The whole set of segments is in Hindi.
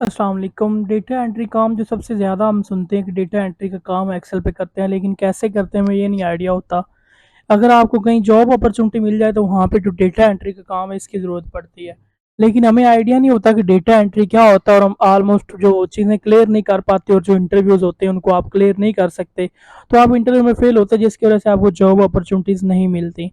अस्सलाम वालेकुम। डेटा एंट्री काम जो सबसे ज़्यादा हम सुनते हैं कि डेटा एंट्री का काम एक्सेल पे करते हैं, लेकिन कैसे करते हैं हमें ये नहीं आइडिया होता। अगर आपको कहीं जॉब अपॉर्चुनिटी मिल जाए तो वहाँ पे जो डेटा एंट्री का काम है इसकी ज़रूरत पड़ती है। लेकिन हमें आइडिया नहीं होता कि डेटा एंट्री क्या होता है और हम ऑलमोस्ट जो चीज़ें क्लियर नहीं कर पाते और जो इंटरव्यूज़ होते हैं उनको आप क्लियर नहीं कर सकते, तो आप इंटरव्यू में फ़ेल होते हैं जिसकी वज़ह से आपको जॉब अपॉर्चुनिटीज़ नहीं मिलती।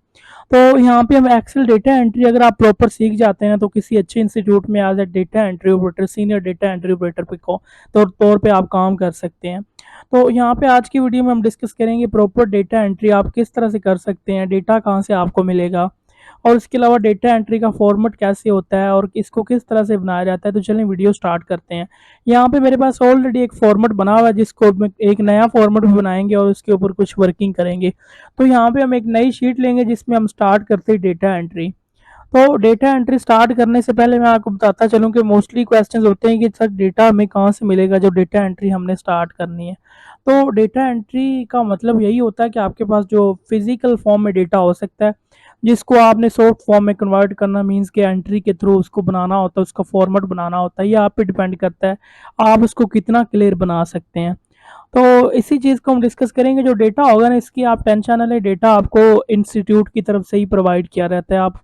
तो यहाँ पे हम एक्सेल डेटा एंट्री अगर आप प्रॉपर सीख जाते हैं तो किसी अच्छे इंस्टीट्यूट में as a data entry operator, senior data entry operator पे तौर पे आप काम कर सकते हैं। तो यहाँ पे आज की वीडियो में हम डिस्कस करेंगे प्रॉपर डेटा एंट्री आप किस तरह से कर सकते हैं, डेटा कहाँ से आपको मिलेगा और इसके अलावा डेटा एंट्री का फॉर्मेट कैसे होता है और इसको किस तरह से बनाया जाता है। तो चलिए वीडियो स्टार्ट करते हैं। यहाँ पे मेरे पास ऑलरेडी एक फॉर्मेट बना हुआ है जिसको मैं एक नया फॉर्मेट भी बनाएंगे और उसके ऊपर कुछ वर्किंग करेंगे। तो यहाँ पे हम एक नई शीट लेंगे जिसमें हम स्टार्ट करते हैं डेटा एंट्री। तो डेटा एंट्री स्टार्ट करने से पहले मैं आपको बताता चलूँ कि मोस्टली क्वेश्चंस होते हैं कि सर डेटा हमें कहाँ से मिलेगा जो डेटा एंट्री हमने स्टार्ट करनी है। तो डेटा एंट्री का मतलब यही होता है कि आपके पास जो फिजिकल फॉर्म में डेटा हो सकता है जिसको आपने सॉफ्ट फॉर्म में कन्वर्ट करना मीन्स के एंट्री के थ्रू उसको बनाना होता है, उसका फॉर्मेट बनाना होता है। ये आप पे डिपेंड करता है आप उसको कितना क्लियर बना सकते हैं। तो इसी चीज़ को हम डिस्कस करेंगे। जो डेटा होगा ना इसकी आप टेंशन ना लें, डेटा आपको इंस्टीट्यूट की तरफ से ही प्रोवाइड किया रहता है। आप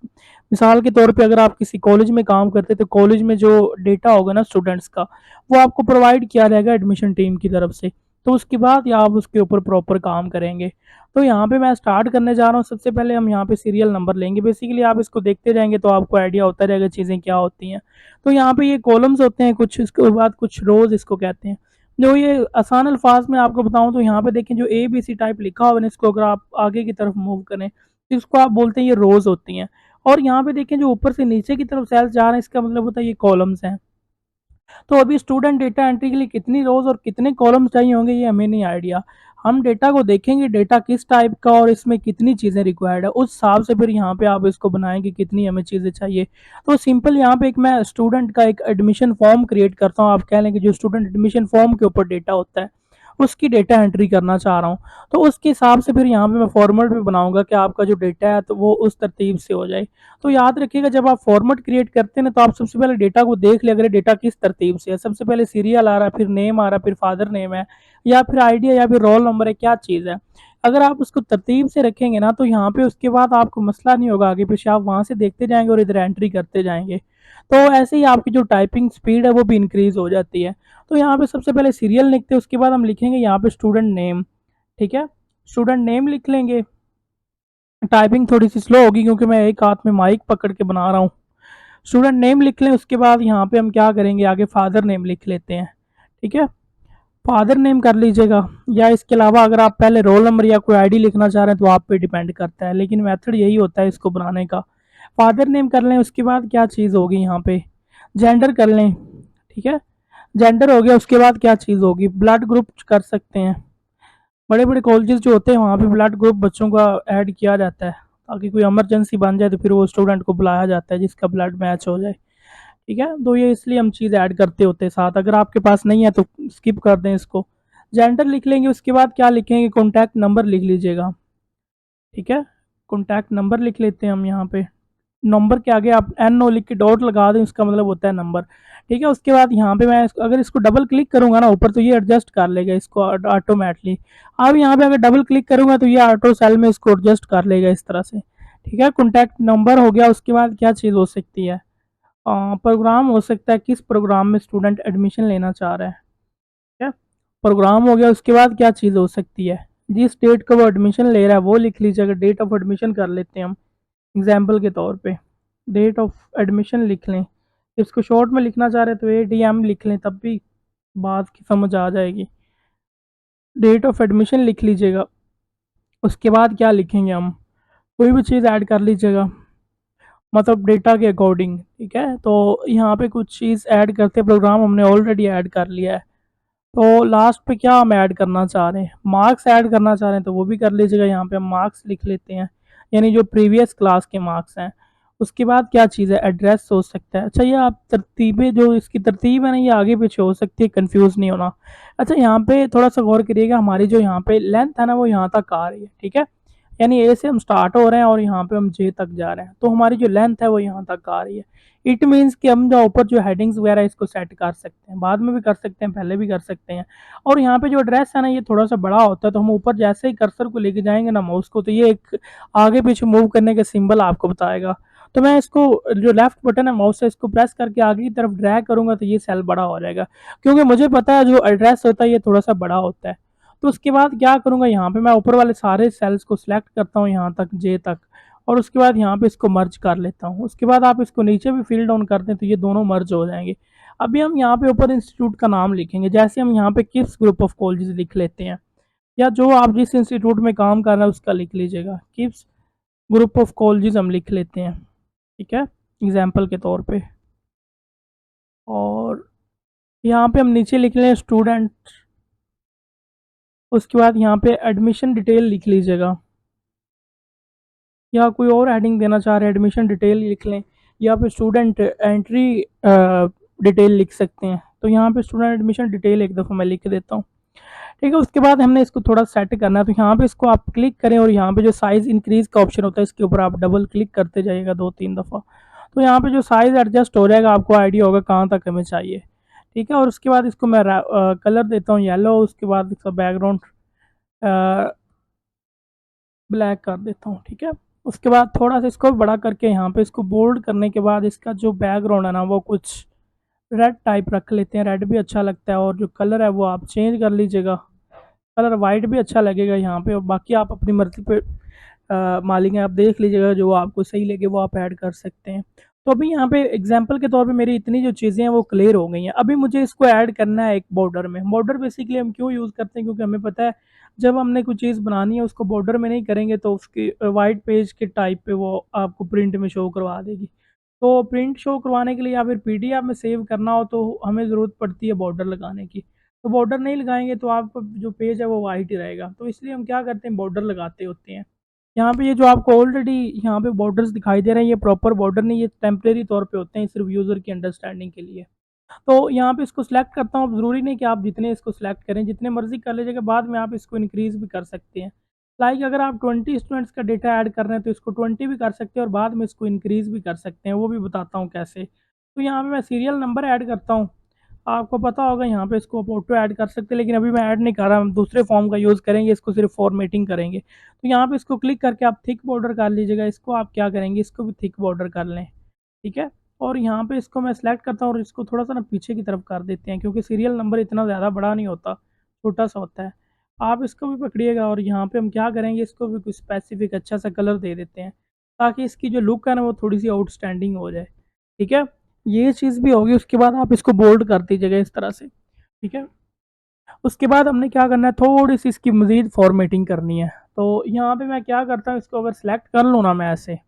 मिसाल के तौर पे अगर आप किसी कॉलेज में काम करते हैं तो कॉलेज में जो डेटा होगा ना स्टूडेंट्स का वो आपको प्रोवाइड किया रहेगा एडमिशन टीम की तरफ से। तो उसके बाद या आप उसके ऊपर प्रॉपर काम करेंगे। तो यहाँ पे मैं स्टार्ट करने जा रहा हूँ। सबसे पहले हम यहाँ पे सीरियल नंबर लेंगे। बेसिकली आप इसको देखते जाएंगे तो आपको आइडिया होता रहेगा चीज़ें क्या होती हैं। तो यहाँ पे ये कॉलम्स होते हैं कुछ, इसके बाद कुछ रोज इसको कहते हैं। जो ये आसान अल्फाज में आपको बताऊं तो यहाँ पे देखें जो ए बी सी टाइप लिखा हुआ है ना, इसको अगर आप आगे की तरफ मूव करें तो इसको आप बोलते हैं ये रोज होती हैं। और यहाँ पे देखें जो ऊपर से नीचे की तरफ सेल्स जा रहे हैं इसका मतलब होता है ये कॉलम्स हैं। तो अभी स्टूडेंट डेटा एंट्री के लिए कितनी रोज और कितने कॉलम्स चाहिए होंगे ये हमें नहीं आइडिया। हम डेटा को देखेंगे डेटा किस टाइप का और इसमें कितनी चीज़ें रिक्वायर्ड है, उस हिसाब से फिर यहाँ पे आप इसको बनाएंगे कितनी हमें चीज़ें चाहिए। तो सिंपल यहाँ पे एक मैं स्टूडेंट का एक एडमिशन फॉर्म क्रिएट करता हूँ। आप कह लेंगे जो स्टूडेंट एडमिशन फॉर्म के ऊपर डेटा होता है उसकी डेटा एंट्री करना चाह रहा हूँ। तो उसके हिसाब से फिर यहाँ पे मैं फॉर्मेट भी बनाऊंगा कि आपका जो डेटा है तो वो उस तरतीब से हो जाए। तो याद रखिएगा जब आप फॉर्मेट क्रिएट करते हैं ना तो आप सबसे पहले डेटा को देख ले अगर डेटा किस तरतीब से है। सबसे पहले सीरियल आ रहा है, फिर नेम आ रहा है, फिर फादर नेम है या फिर आईडी है या फिर रोल नंबर है, क्या चीज़ है। अगर आप उसको तरतीब से रखेंगे ना तो यहाँ पे उसके बाद आपको मसला नहीं होगा, आगे पीछे आप वहाँ से देखते जाएंगे और इधर एंट्री करते जाएंगे। तो ऐसे ही आपकी जो टाइपिंग स्पीड है वो भी इंक्रीज हो जाती है। तो यहाँ पे सबसे पहले सीरियल लिखते हैं, उसके बाद हम लिखेंगे यहाँ पे स्टूडेंट नेम। ठीक है, स्टूडेंट नेम लिख लेंगे। टाइपिंग थोड़ी सी स्लो होगी क्योंकि मैं एक हाथ में माइक पकड़ के बना रहा हूँ। स्टूडेंट नेम लिख लें, उसके बाद यहाँ पे हम क्या करेंगे आगे फादर नेम लिख लेते हैं। ठीक है, फादर नेम कर लीजिएगा। या इसके अलावा अगर आप पहले रोल नंबर या कोई आईडी लिखना चाह रहे हैं तो आप पे डिपेंड करता है, लेकिन मेथड यही होता है इसको बनाने का। फादर नेम कर लें, उसके बाद क्या चीज़ होगी यहाँ पे जेंडर कर लें। ठीक है, जेंडर हो गया, उसके बाद क्या चीज़ होगी ब्लड ग्रुप कर सकते हैं। बड़े बड़े कॉलेजेस जो होते हैं वहाँ पे ब्लड ग्रुप बच्चों का ऐड किया जाता है ताकि कोई इमरजेंसी बन जाए तो फिर वो स्टूडेंट को बुलाया जाता है जिसका ब्लड मैच हो जाए। ठीक है, तो ये इसलिए हम चीज़ ऐड करते होते हैं साथ। अगर आपके पास नहीं है तो स्किप कर दें इसको। जेंडर लिख लेंगे, उसके बाद क्या लिखेंगे कॉन्टैक्ट नंबर लिख लीजिएगा। ठीक है, कॉन्टैक्ट नंबर लिख लेते हैं हम यहाँ पे। नंबर के आगे आप एन ओ लिख के डॉट लगा दें, उसका मतलब होता है नंबर। ठीक है, उसके बाद यहाँ पे मैं अगर इसको डबल क्लिक करूंगा ना ऊपर तो ये एडजस्ट कर लेगा इसको ऑटोमेटिकली। अब यहाँ पे अगर डबल क्लिक करूंगा तो ये ऑटो सेल में इसको एडजस्ट कर लेगा इस तरह से। ठीक है, कॉन्टैक्ट नंबर हो गया, उसके बाद क्या चीज़ हो सकती है प्रोग्राम हो सकता है, किस प्रोग्राम में स्टूडेंट एडमिशन लेना चाह रहा है। ठीक है, प्रोग्राम हो गया, उसके बाद क्या चीज़ हो सकती है जिस डेट को वो एडमिशन ले रहा है वो लिख लीजिए। अगर डेट ऑफ एडमिशन कर लेते हैं हम एग्जाम्पल के तौर पे, डेट ऑफ एडमिशन लिख लें। इसको शॉर्ट में लिखना चाह रहे हैं तो ADM लिख लें, तब भी बात की समझ आ जाएगी। डेट ऑफ एडमिशन लिख लीजिएगा। उसके बाद क्या लिखेंगे हम, कोई भी चीज़ ऐड कर लीजिएगा मतलब डेटा के अकॉर्डिंग। ठीक है, तो यहाँ पे कुछ चीज़ ऐड करते प्रोग्राम हमने ऑलरेडी ऐड कर लिया है। तो लास्ट पे क्या हम ऐड करना चाह रहे हैं, मार्क्स ऐड करना चाह रहे हैं तो वो भी कर लीजिएगा। यहाँ पे हम मार्क्स लिख लेते हैं यानी जो प्रीवियस क्लास के मार्क्स हैं। उसके बाद क्या चीज़ है एड्रेस हो सकता है। अच्छा, ये आप तरतीबें जो इसकी तरतीब है ना ये आगे पीछे हो सकती है, कंफ्यूज नहीं होना। अच्छा, यहाँ पे थोड़ा सा गौर करिएगा, हमारी जो यहाँ पे लेंथ है ना वो यहाँ तक आ रही है। ठीक है, यानी ए से हम स्टार्ट हो रहे हैं और यहाँ पे हम जे तक जा रहे हैं, तो हमारी जो लेंथ है वो यहाँ तक आ रही है। इट मीन्स कि हम जो ऊपर जो हेडिंग्स वगैरह इसको सेट कर सकते हैं, बाद में भी कर सकते हैं, पहले भी कर सकते हैं। और यहाँ पे जो एड्रेस है ना ये थोड़ा सा बड़ा होता है, तो हम ऊपर जैसे ही कर्सर को लेके जाएंगे ना माउस को, तो ये एक आगे पीछे मूव करने का सिंबल आपको बताएगा। तो मैं इसको जो लेफ्ट बटन है माउस से इसको प्रेस करके आगे की तरफ ड्रैग करूंगा तो ये सेल बड़ा हो जाएगा, क्योंकि मुझे पता है जो एड्रेस होता है ये थोड़ा सा बड़ा होता है। तो उसके बाद क्या करूंगा, यहाँ पे मैं ऊपर वाले सारे सेल्स को सिलेक्ट करता हूँ यहाँ तक जे तक, और उसके बाद यहाँ पे इसको मर्ज कर लेता हूँ। उसके बाद आप इसको नीचे भी फिल डाउन कर दें तो ये दोनों मर्ज हो जाएंगे। अभी हम यहाँ पे ऊपर इंस्टीट्यूट का नाम लिखेंगे, जैसे हम यहाँ पे किस ग्रुप ऑफ कॉलेजेस लिख लेते हैं, या जो आप जिस इंस्टीट्यूट में काम कर रहे हैं उसका लिख लीजिएगा, किस ग्रुप ऑफ कॉलेजेस हम लिख लेते हैं, ठीक है, एग्जाम्पल के तौर पे। और यहाँ पे हम नीचे लिख लें स्टूडेंट, उसके बाद यहाँ पे एडमिशन डिटेल लिख लीजिएगा, या कोई और हेडिंग देना चाह रहे हैं एडमिशन डिटेल लिख लें, या फिर स्टूडेंट एंट्री डिटेल लिख सकते हैं। तो यहाँ पे स्टूडेंट एडमिशन डिटेल एक दफ़ा मैं लिख देता हूँ, ठीक है। उसके बाद हमने इसको थोड़ा सेट करना है, तो यहाँ पे इसको आप क्लिक करें और यहाँ पे जो साइज़ इंक्रीज का ऑप्शन होता है इसके ऊपर आप डबल क्लिक करते जाइएगा 2-3 दफ़ा, तो यहाँ पे जो साइज़ एडजस्ट हो जाएगा, आपको आइडिया होगा कहाँ तक हमें चाहिए, ठीक है। और उसके बाद इसको मैं कलर देता हूँ येलो, उसके बाद इसका बैकग्राउंड ब्लैक कर देता हूँ, ठीक है। उसके बाद थोड़ा सा इसको बड़ा करके यहाँ पे इसको बोल्ड करने के बाद इसका जो बैकग्राउंड है ना वो कुछ रेड टाइप रख लेते हैं, रेड भी अच्छा लगता है। और जो कलर है वो आप चेंज कर लीजिएगा, कलर वाइट भी अच्छा लगेगा यहाँ पे, और बाकी आप अपनी मर्जी पे मालिक हैं, आप देख लीजिएगा जो आपको सही लगे वो आप ऐड कर सकते हैं। तो अभी यहाँ पे एग्जांपल के तौर पे मेरी इतनी जो चीज़ें हैं वो क्लियर हो गई हैं। अभी मुझे इसको ऐड करना है एक बॉर्डर में। बॉर्डर बेसिकली हम क्यों यूज़ करते हैं, क्योंकि हमें पता है जब हमने कोई चीज़ बनानी है उसको बॉर्डर में नहीं करेंगे तो उसकी वाइट पेज के टाइप पे वो आपको प्रिंट में शो करवा देगी। तो प्रिंट शो करवाने के लिए या फिर पीडीएफ में सेव करना हो तो हमें ज़रूरत पड़ती है बॉर्डर लगाने की। तो बॉर्डर नहीं लगाएंगे तो आपका जो पेज है वो वाइट ही रहेगा, तो इसलिए हम क्या करते हैं बॉर्डर लगाते होते हैं। यहाँ पे ये जो आपको ऑलरेडी यहाँ पे बॉर्डर्स दिखाई दे रहे हैं ये प्रॉपर बॉर्डर नहीं, ये टेम्परेरी तौर पे होते हैं, सिर्फ यूज़र की अंडरस्टैंडिंग के लिए। तो यहाँ पे इसको सिलेक्ट करता हूँ। अब ज़रूरी नहीं कि आप जितने इसको सिलेक्ट करें, जितने मर्जी कर लीजिएगा, बाद में आप इसको इंक्रीज़ भी कर सकते हैं। लाइक अगर आप 20 स्टूडेंट्स का डेटा ऐड कर रहे हैं तो इसको 20 भी कर सकते हैं और बाद में इसको इंक्रीज़ भी कर सकते हैं, वो भी बताता हूँ कैसे। तो यहाँ पे मैं सीरियल नंबर ऐड करता हूँ, आपको पता होगा यहाँ पे इसको आप ऑटो ऐड कर सकते हैं, लेकिन अभी मैं ऐड नहीं कर रहा, हम दूसरे फॉर्म का यूज़ करेंगे, इसको सिर्फ फॉर्मेटिंग करेंगे। तो यहाँ पे इसको क्लिक करके आप थिक बॉर्डर कर लीजिएगा, इसको आप क्या करेंगे इसको भी थिक बॉर्डर कर लें, ठीक है। और यहाँ पे इसको मैं सेलेक्ट करता हूँ और इसको थोड़ा सा ना पीछे की तरफ कर देते हैं, क्योंकि सीरियल नंबर इतना ज़्यादा बड़ा नहीं होता, छोटा सा होता है। आप इसको भी पकड़िएगा और यहाँ पे हम क्या करेंगे इसको भी कुछ स्पेसिफिक अच्छा सा कलर दे देते हैं, ताकि इसकी जो लुक है ना वो थोड़ी सी आउटस्टैंडिंग हो जाए, ठीक है। ये चीज़ भी होगी, उसके बाद आप इसको बोल्ड कर दीजिएगा इस तरह से, ठीक है। उसके बाद हमने क्या करना है, थोड़ी सी इसकी मज़ीद फॉर्मेटिंग करनी है। तो यहाँ पे मैं क्या करता हूँ, इसको अगर सेलेक्ट कर लूँ ना मैं ऐसे,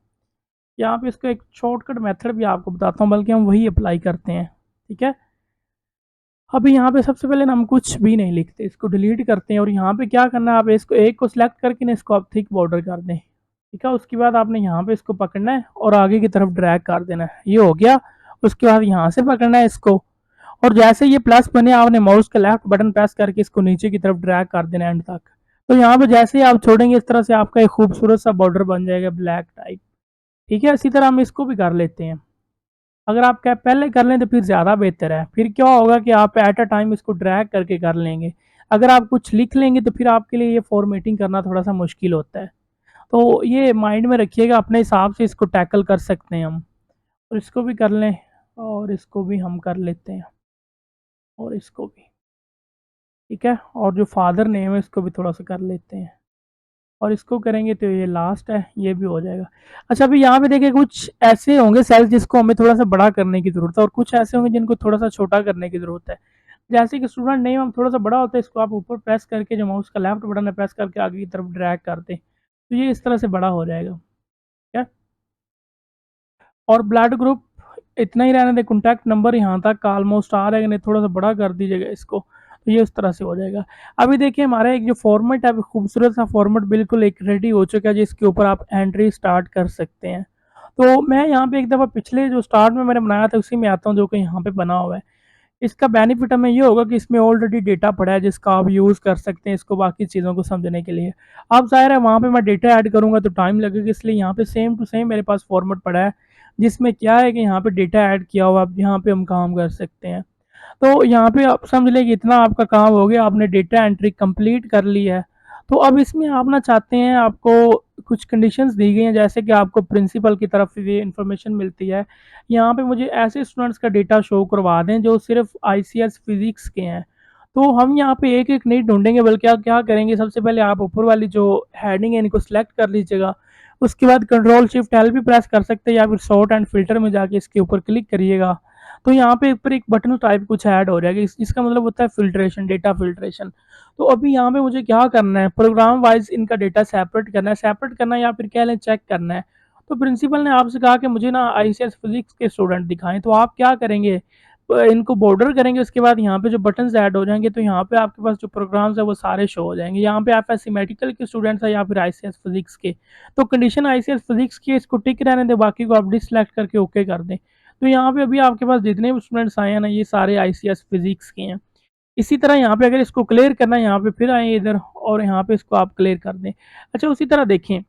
यहाँ पे इसको एक शॉर्टकट मेथड भी आपको बताता हूँ, बल्कि हम वही अप्लाई करते हैं, ठीक है। अभी यहाँ पे सबसे पहले ना हम कुछ भी नहीं लिखते, इसको डिलीट करते हैं और यहाँ पे क्या करना है, आप इसको एक को सिलेक्ट करके ना इसको आप थिक बॉर्डर कर दें, ठीक है। उसके बाद आपने यहाँ पे इसको पकड़ना है और आगे की तरफ ड्रैग कर देना है, ये हो गया। उसके बाद यहाँ से पकड़ना है इसको, और जैसे ये प्लस बने आपने माउस का लेफ्ट बटन प्रेस करके इसको नीचे की तरफ ड्रैग कर देना एंड तक। तो यहाँ पे जैसे ही आप छोड़ेंगे इस तरह से आपका एक खूबसूरत सा बॉर्डर बन जाएगा ब्लैक टाइप, ठीक है। इसी तरह हम इसको भी कर लेते हैं। अगर आप क्या पहले कर लें तो फिर ज़्यादा बेहतर है, फिर क्या होगा कि आप एट अ टाइम इसको ड्रैग करके कर लेंगे। अगर आप कुछ लिख लेंगे तो फिर आपके लिए ये फॉर्मेटिंग करना थोड़ा सा मुश्किल होता है। तो ये माइंड में रखिएगा, अपने हिसाब से इसको टैकल कर सकते हैं हम। और इसको भी कर लें और इसको भी हम कर लेते हैं और इसको भी, ठीक है। और जो फादर नेम है इसको भी थोड़ा सा कर लेते हैं और इसको करेंगे तो ये लास्ट है, ये भी हो जाएगा। अच्छा अभी यहाँ पे देखिए कुछ ऐसे होंगे सेल्स जिसको हमें थोड़ा सा बड़ा करने की ज़रूरत है और कुछ ऐसे होंगे जिनको थोड़ा सा छोटा करने की ज़रूरत है। जैसे कि स्टूडेंट नेम हम थोड़ा सा बड़ा होता है, इसको आप ऊपर प्रेस करके जो माउस का लेफ्ट बटन है प्रेस करके आगे की तरफ ड्रैग कर दें तो ये इस तरह से बड़ा हो जाएगा, ठीक है। और ब्लड ग्रुप इतना ही रहने दें, कॉन्टैक्ट नंबर यहाँ तक का ऑलमोस्ट आ रहा है, नहीं थोड़ा सा बड़ा कर दीजिएगा इसको, तो ये उस तरह से हो जाएगा। अभी देखिए हमारा एक जो फॉर्मेट है खूबसूरत सा फॉर्मेट बिल्कुल एक रेडी हो चुका है, जिसके ऊपर आप एंट्री स्टार्ट कर सकते हैं। तो मैं यहाँ पे एक दफ़ा पिछले जो स्टार्ट में मैंने बनाया था उसी में आता हूँ, जो कि यहाँ पे बना हुआ है। इसका बेनिफिट हमें ये होगा कि इसमें ऑलरेडी डेटा पड़ा है जिसका आप यूज़ कर सकते हैं इसको बाकी चीज़ों को समझने के लिए। अब ज़ाहिर है वहाँ पे मैं डेटा ऐड करूँगा तो टाइम लगेगा, इसलिए यहाँ पे सेम टू सेम मेरे पास फॉर्मेट पड़ा है, जिसमें क्या है कि यहाँ पे डेटा ऐड किया हुआ है, अब यहाँ पे हम काम कर सकते हैं। तो यहाँ पे आप समझ लें कि इतना आपका काम हो गया, आपने डेटा एंट्री कंप्लीट कर ली है। तो अब इसमें आप ना चाहते हैं, आपको कुछ कंडीशंस दी गई हैं, जैसे कि आपको प्रिंसिपल की तरफ से ये इन्फॉर्मेशन मिलती है। यहाँ पे मुझे ऐसे स्टूडेंट्स का डेटा शो करवा दें जो सिर्फ़ आईसीएस फिज़िक्स के हैं। तो हम यहाँ पे एक-एक नहीं ढूँढेंगे, बल्कि आप क्या करेंगे, सबसे पहले आप ऊपर वाली जो हेडिंग है इनको सेलेक्ट कर लीजिएगा। उसके बाद कंट्रोल शिफ्ट एल भी प्रेस कर सकते हैं या फिर सॉर्ट एंड फ़िल्टर में जाके इसके ऊपर क्लिक करिएगा। तो यहाँ पे ऊपर एक बटन टाइप कुछ ऐड हो जाएगा, इसका मतलब होता है फ़िल्ट्रेशन, डेटा फ़िल्ट्रेशन। तो अभी यहाँ पे मुझे क्या करना है, प्रोग्राम वाइज़ इनका डेटा सेपरेट करना है या फिर कह लें चेक करना है। तो प्रिंसिपल ने आपसे कहा कि मुझे ना आईसीएस फिज़िक्स के स्टूडेंट दिखाएँ, तो आप क्या करेंगे, इनको बॉर्डर करेंगे, उसके बाद यहाँ पे जो बटन्स ऐड हो जाएँगे, तो यहाँ पे आपके पास जो प्रोग्राम्स हैं वो सारे शो हो जाएँगे। यहाँ पे एफएससी मेडिकल के स्टूडेंट्स हैं या फिर आईसीएस फिज़िक्स के। तो कंडीशन आईसीएस फिज़िक्स की है, इसको टिक रहने दें, बाकी को आप डिससेलेक्ट करके ओके कर दें। तो यहाँ पे अभी आपके पास जितने भी स्टूडेंट्स आए हैं ना, ये सारे आईसीएस फिज़िक्स के हैं। इसी तरह यहाँ पे अगर इसको क्लियर करना है, यहाँ पे फिर आएँ इधर और यहाँ पे इसको आप क्लियर कर दें। अच्छा, उसी तरह देखें,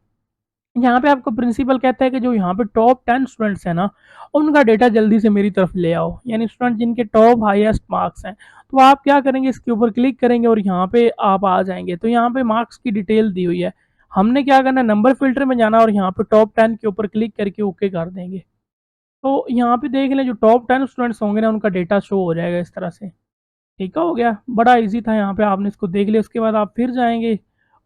यहाँ पे आपको प्रिंसिपल कहता है कि जो यहाँ पे टॉप 10 स्टूडेंट्स हैं ना, उनका डेटा जल्दी से मेरी तरफ ले आओ, यानी स्टूडेंट जिनके टॉप हाईएस्ट मार्क्स हैं। तो आप क्या करेंगे, इसके ऊपर क्लिक करेंगे और यहाँ पे आप आ जाएँगे। तो यहाँ पे मार्क्स की डिटेल दी हुई है। हमने क्या करना है, नंबर फ़िल्टर में जाना और यहाँ पे टॉप 10 के ऊपर क्लिक करके ओके कर देंगे। तो यहाँ पे देख लें, जो टॉप 10 स्टूडेंट्स होंगे ना, उनका डेटा शो हो जाएगा इस तरह से। ठीक है, हो गया। बड़ा ईज़ी था, यहाँ पे आपने इसको देख लिया, उसके बाद आप फिर जाएँगे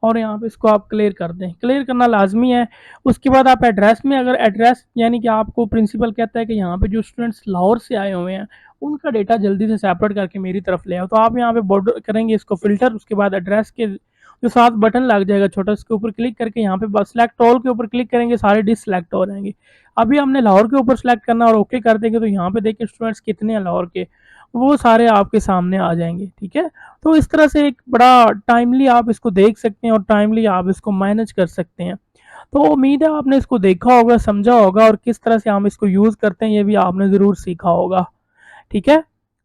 और यहाँ पे इसको आप क्लियर कर दें। क्लियर करना लाज़मी है। उसके बाद आप एड्रेस में, अगर एड्रेस यानी कि आपको प्रिंसिपल कहता है कि यहाँ पे जो स्टूडेंट्स लाहौर से आए हुए हैं, उनका डेटा जल्दी से सेपरेट करके मेरी तरफ ले आओ। तो आप यहाँ पे बॉर्डर करेंगे इसको फ़िल्टर, उसके बाद एड्रेस के जो साथ बटन लग जाएगा छोटा, उसके ऊपर क्लिक करके यहाँ पे बस सिलेक्ट ऑल के ऊपर क्लिक करेंगे, सारे डिससिलेक्ट हो जाएँगे। अभी हमने लाहौर के ऊपर सेलेक्ट करना और ओके कर देंगे, तो यहाँ पे देखिए स्टूडेंट्स कितने हैं लाहौर के, वो सारे आपके सामने आ जाएँगे, ठीक है? तो इस तरह से एक बड़ा टाइमली आप इसको देख सकते हैं और टाइमली आप इसको मैनेज कर सकते हैं। तो उम्मीद है आपने इसको देखा होगा, समझा होगा और किस तरह से हम इसको यूज़ करते हैं, ये भी आपने ज़रूर सीखा होगा, ठीक है?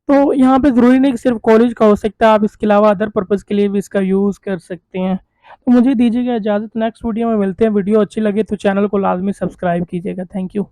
तो यहाँ पे ज़रूरी नहीं कि सिर्फ़ कॉलेज का हो सकता है, आप इसके अलावा अदर पर्पज़ के लिए भी इसका यूज़ कर सकते हैं। तो मुझे दीजिएगा इजाज़त, नेक्स्ट वीडियो में मिलते हैं। वीडियो अच्छी लगे तो चैनल को लाज़मी सब्सक्राइब कीजिएगा। Thank you.